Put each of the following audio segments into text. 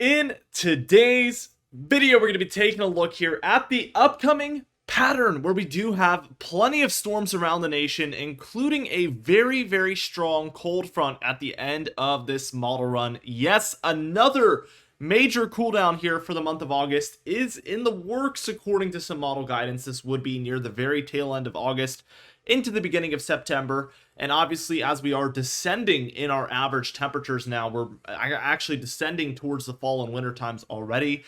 In today's video, we're going to be taking a look here at the upcoming pattern where we do have plenty of storms around the nation, including a very strong cold front at the end of this model run. Yes, another major cooldown here for the month of August is in the works according to some model guidance. This would be near the very tail end of August into the beginning of September. And obviously, as we are descending in our average temperatures now, we're actually descending towards the fall and winter times already.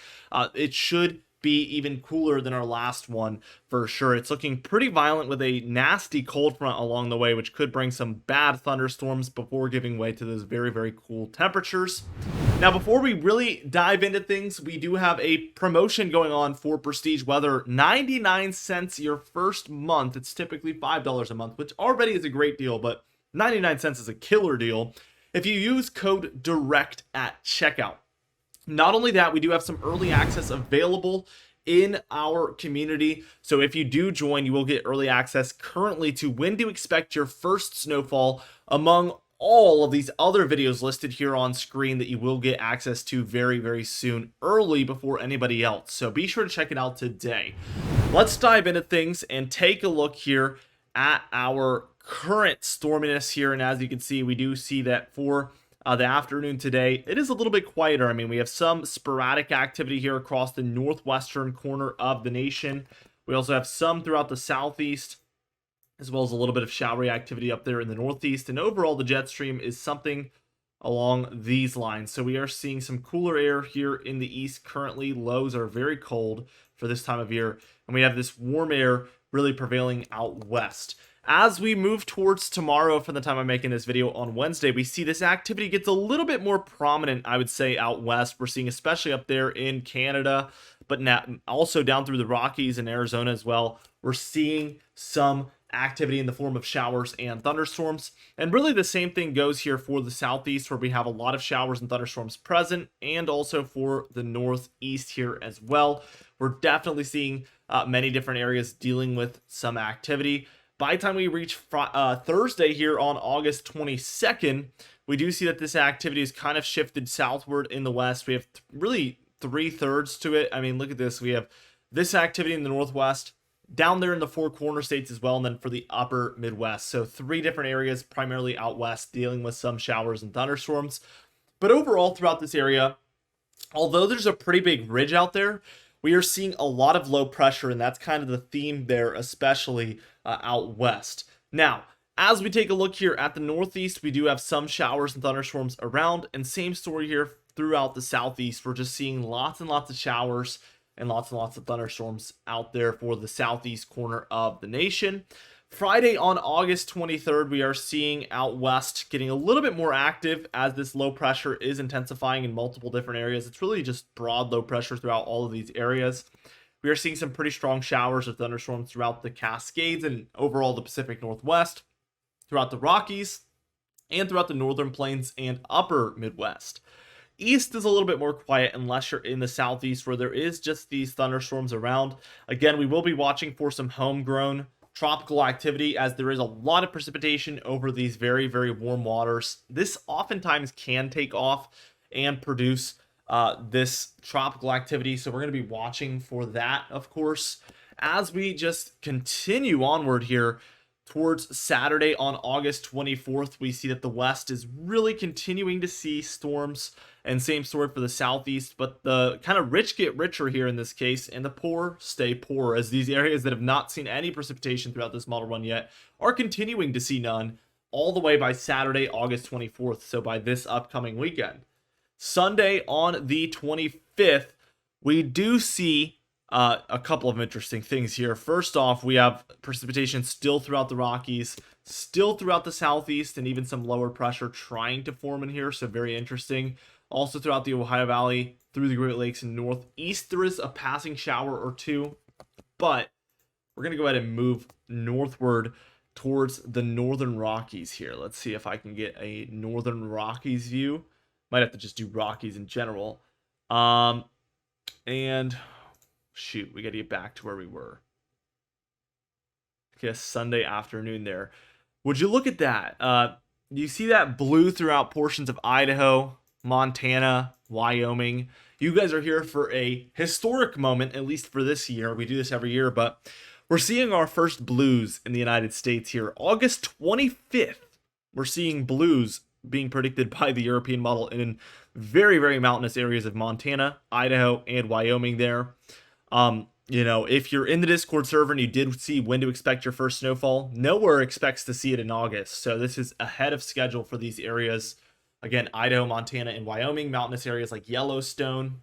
It should be even cooler than our last one for sure. It's looking pretty violent with a nasty cold front along the way, which could bring some bad thunderstorms before giving way to those very cool temperatures. Now, before we really dive into things, we do have a promotion going on for Prestige Weather. 99 cents your first month. It's typically $5 a month, which already is a great deal, but 99 cents is a killer deal if you use code DIRECT at checkout. Not only that, we do have some early access available in our community. So if you do join, you will get early access currently to when to expect your first snowfall, among all of these other videos listed here on screen that you will get access to very soon, early before anybody else. So be sure to check it out today. Let's dive into things and take a look here at our current storminess here. And as you can see, we do see that for the afternoon today, it is a little bit quieter. I mean, we have some sporadic activity here across the northwestern corner of the nation. We also have some throughout the southeast, as well as a little bit of showery activity up there in the northeast. And overall, the jet stream is something along these lines. So we are seeing some cooler air here in the east currently. Lows are very cold for this time of year. And we have this warm air really prevailing out west. As we move towards tomorrow, from the time I'm making this video on Wednesday, we see this activity gets a little bit more prominent, I would say, out west. We're seeing especially up there in Canada, but now also down through the Rockies and Arizona as well. We're seeing some activity in the form of showers and thunderstorms. And really the same thing goes here for the southeast, where we have a lot of showers and thunderstorms present, and also for the northeast here as well. We're definitely seeing many different areas dealing with some activity. By the time we reach Thursday here on August 22nd, we do see that this activity is kind of shifted southward in the west. We have really 3/3 to it. I mean, look at this. We have this activity in the northwest, down there in the Four Corner states as well, and then for the upper Midwest. So 3 different areas, primarily out west, dealing with some showers and thunderstorms. But overall, throughout this area, although there's a pretty big ridge out there, we are seeing a lot of low pressure, and that's kind of the theme there, especially out west. Now, as we take a look here at the northeast, we do have some showers and thunderstorms around, and same story here throughout the southeast. We're just seeing lots and lots of showers and lots of thunderstorms out there for the southeast corner of the nation. Friday on August 23rd, we are seeing out west getting a little bit more active as this low pressure is intensifying in multiple different areas. It's really just broad low pressure throughout all of these areas. We are seeing some pretty strong showers or thunderstorms throughout the Cascades and overall the Pacific Northwest, throughout the Rockies, and throughout the northern plains and upper Midwest. East is a little bit more quiet unless you're in the southeast, where there is just these thunderstorms around. Again, we will be watching for some homegrown tropical activity, as there is a lot of precipitation over these very warm waters. This oftentimes can take off and produce this tropical activity, so we're going to be watching for that, of course. As we just continue onward here towards Saturday on August 24th, we see that the west is really continuing to see storms, and same story for the southeast, but the kind of rich get richer here in this case, and the poor stay poor, as these areas that have not seen any precipitation throughout this model run yet are continuing to see none all the way by Saturday, August 24th, so by this upcoming weekend. Sunday on the 25th, we do see a couple of interesting things here. First off, we have precipitation still throughout the Rockies, still throughout the southeast, and even some lower pressure trying to form in here, so very interesting. Also throughout the Ohio Valley, through the Great Lakes and northeast, there is a passing shower or two, but we're going to go ahead and move northward towards the northern Rockies here. Let's see if I can get a northern Rockies view. Might have to just do Rockies in general. And shoot, we got to get back to where we were. I guess Sunday afternoon there. Would you look at that? You see that blue throughout portions of Idaho, Montana, Wyoming. You guys are here for a historic moment, at least for this year. We do this every year, but we're seeing our first blues in the United States here. August 25th, we're seeing blues being predicted by the European model in very, very mountainous areas of Montana, Idaho, and Wyoming there. If you're in the Discord server and you did see when to expect your first snowfall, nowhere expects to see it in August. So this is ahead of schedule for these areas. Again, Idaho, Montana, and Wyoming, mountainous areas like Yellowstone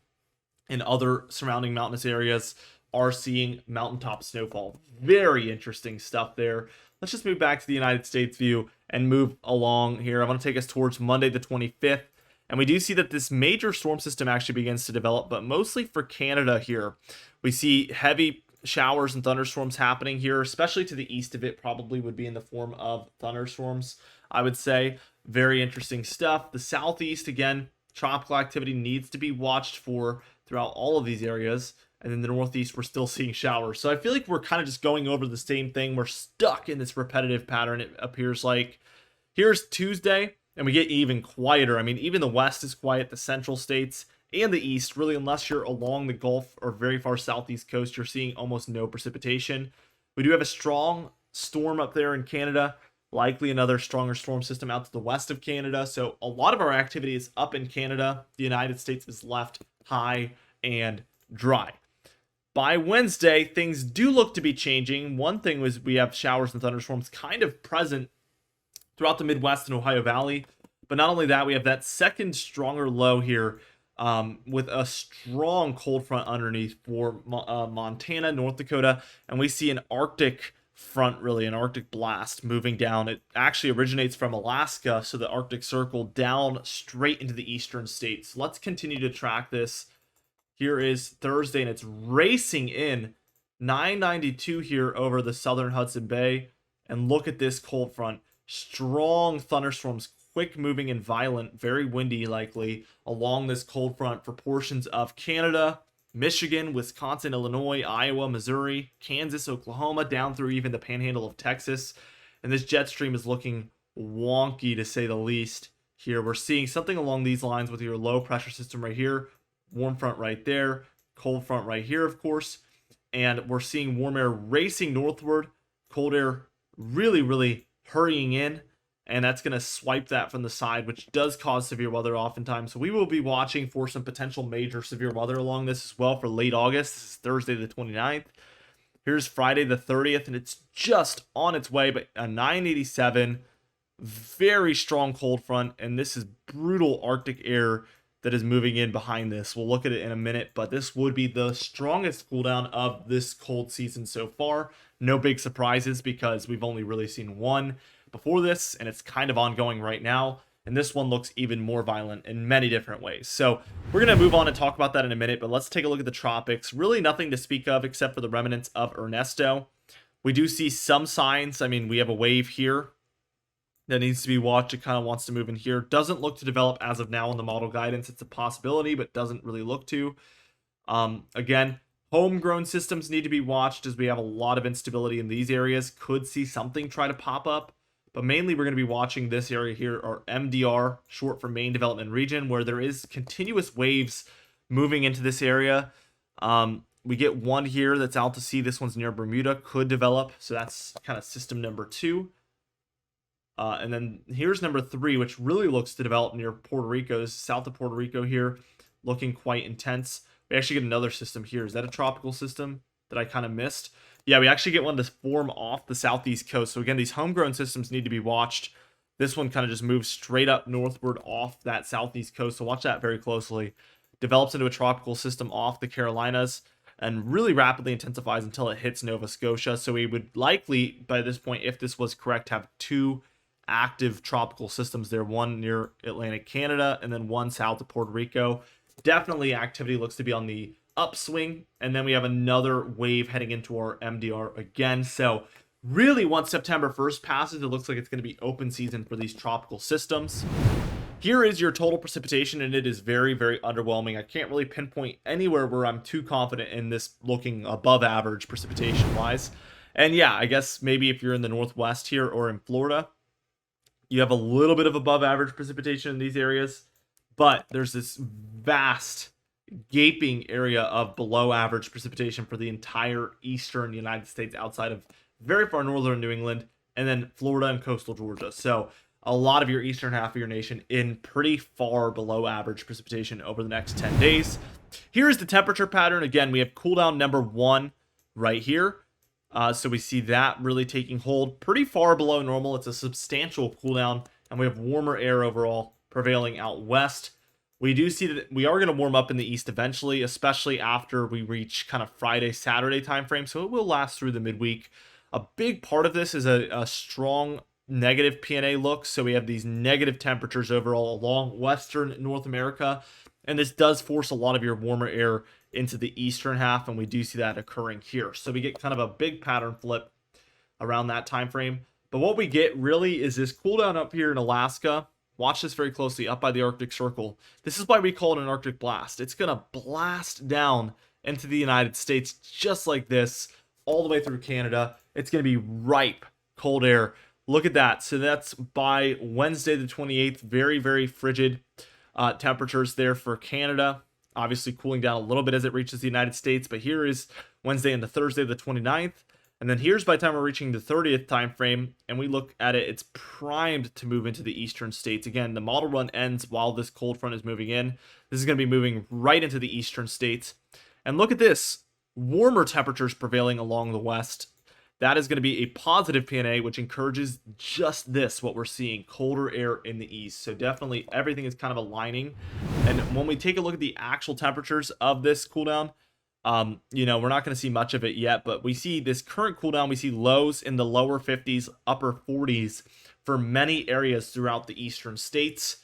and other surrounding mountainous areas are seeing mountaintop snowfall. Very interesting stuff there. Let's just move back to the United States view and move along here. I want to take us towards Monday the 25th. And we do see that this major storm system actually begins to develop, but mostly for Canada here. We see heavy showers and thunderstorms happening here, especially to the east of it, probably would be in the form of thunderstorms, I would say. Very interesting stuff. The southeast, again, tropical activity needs to be watched for throughout all of these areas. And then the northeast, we're still seeing showers. So I feel like we're kind of just going over the same thing. We're stuck in this repetitive pattern, it appears like. Here's Tuesday, and we get even quieter. I mean, even the west is quiet, the central states, and the east, really, unless you're along the Gulf or very far southeast coast, you're seeing almost no precipitation. We do have a strong storm up there in Canada, likely another stronger storm system out to the west of Canada. So a lot of our activity is up in Canada. The United States is left high and dry. By Wednesday, things do look to be changing. One thing was we have showers and thunderstorms kind of present throughout the Midwest and Ohio Valley. But not only that, we have that second stronger low here with a strong cold front underneath for Montana, North Dakota. And we see an Arctic front, really, an Arctic blast moving down. It actually originates from Alaska, so the Arctic Circle down straight into the eastern states. Let's continue to track this. Here is Thursday, and it's racing in 992 here over the southern Hudson Bay. And look at this cold front. Strong thunderstorms, quick moving and violent, very windy likely, along this cold front for portions of Canada, Michigan, Wisconsin, Illinois, Iowa, Missouri, Kansas, Oklahoma, down through even the panhandle of Texas. And this jet stream is looking wonky, to say the least. Here, we're seeing something along these lines with your low pressure system right here. Warm front right there, cold front right here, of course, and we're seeing warm air racing northward, cold air really, really hurrying in, and that's going to swipe that from the side, which does cause severe weather oftentimes. So we will be watching for some potential major severe weather along this as well for late August. This is Thursday the 29th. Here's Friday the 30th, and it's just on its way, but a 987, very strong cold front, and this is brutal Arctic air that is moving in behind this. We'll look at it in a minute, but this would be the strongest cool down of this cold season so far. No big surprises because we've only really seen one before this, and it's kind of ongoing right now. And this one looks even more violent in many different ways. So we're going to move on and talk about that in a minute, but let's take a look at the tropics. Really nothing to speak of except for the remnants of Ernesto. We do see some signs. I mean, we have a wave here that needs to be watched. It kind of wants to move in here. Doesn't look to develop as of now in the model guidance. It's a possibility, but doesn't really look to. Again, homegrown systems need to be watched as we have a lot of instability in these areas. Could see something try to pop up, but mainly we're going to be watching this area here, or MDR, short for Main Development Region, where there is continuous waves moving into this area. We get one here that's out to sea. This one's near Bermuda, could develop. So that's kind of system number 2. And then here's number 3, which really looks to develop near Puerto Rico. This is south of Puerto Rico here, looking quite intense. We actually get another system here. Is that a tropical system that I kind of missed? Yeah, we actually get one to form off the southeast coast. So again, these homegrown systems need to be watched. This one kind of just moves straight up northward off that southeast coast. So watch that very closely. Develops into a tropical system off the Carolinas and really rapidly intensifies until it hits Nova Scotia. So we would likely, by this point, if this was correct, have 2 active tropical systems there, one near Atlantic Canada and then one south of Puerto Rico. Definitely activity looks to be on the upswing, and then we have another wave heading into our MDR again. So really, once September 1st passes, it looks like it's going to be open season for these tropical systems. Here is your total precipitation, and it is very, very underwhelming. I can't really pinpoint anywhere where I'm too confident in this looking above average precipitation wise. And yeah, I guess maybe if you're in the Northwest here or in Florida, you have a little bit of above average precipitation in these areas. but there's this vast gaping area of below average precipitation for the entire eastern United States outside of very far northern New England, and then Florida and coastal Georgia. So a lot of your eastern half of your nation in pretty far below average precipitation over the next 10 days. Here's the temperature pattern. Again, we have cool down number 1 right here. So we see that really taking hold pretty far below normal. It's a substantial cool down, and we have warmer air overall prevailing out west. We do see that we are going to warm up in the east eventually, especially after we reach kind of Friday, Saturday timeframe. So it will last through the midweek. A big part of this is a strong negative PNA look. So we have these negative temperatures overall along western North America. And this does force a lot of your warmer air into the eastern half, and we do see that occurring here. So we get kind of a big pattern flip around that time frame. But what we get really is this cool down up here in Alaska. Watch this very closely up by the Arctic Circle. This is why we call it an Arctic blast. It's going to blast down into the United States just like this, all the way through Canada. It's going to be ripe cold air. Look at that. So that's by Wednesday the 28th. Very, very frigid temperatures there for Canada. Obviously cooling down a little bit as it reaches the United States. But here is Wednesday into Thursday the 29th. And then here's by the time we're reaching the 30th time frame, and we look at it, it's primed to move into the eastern states. Again, the model run ends while this cold front is moving in. This is going to be moving right into the eastern states. And look at this, warmer temperatures prevailing along the west. That is going to be a positive PNA, which encourages just this, what we're seeing, colder air in the east. So definitely everything is kind of aligning. And when we take a look at the actual temperatures of this cool down, you know, we're not going to see much of it yet, but we see this current cool down. We see lows in the lower 50s, upper 40s for many areas throughout the eastern states.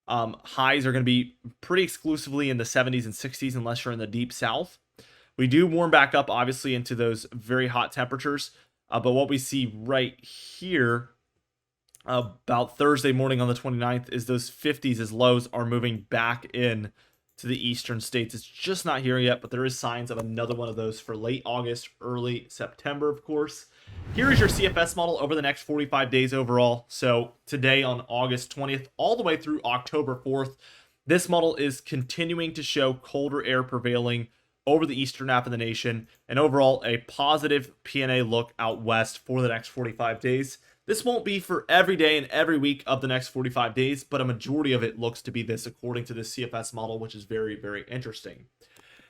Highs are going to be pretty exclusively in the 70s and 60s unless you're in the deep south. We do warm back up, obviously, into those very hot temperatures. But what we see right here about Thursday morning on the 29th is those 50s as lows are moving back in to the eastern states. It's just not here yet, but there is signs of another one of those for late August, early September, of course. Here is your CFS model over the next 45 days overall. So today on August 20th, all the way through October 4th, this model is continuing to show colder air prevailing over the eastern half of the nation, and overall a positive PNA look out west for the next 45 days. This won't be for every day and every week of the next 45 days, but a majority of it looks to be this according to the CFS model, which is very, very interesting.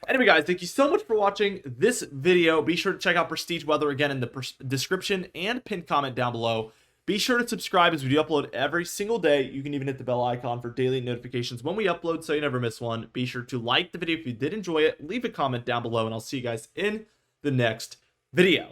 Anyway, guys, thank you so much for watching this video. Be sure to check out Prestige Weather again in the description and pinned comment down below. Be sure to subscribe as we do upload every single day. You can even hit the bell icon for daily notifications when we upload so you never miss one. Be sure to like the video if you did enjoy it. Leave a comment down below, and I'll see you guys in the next video.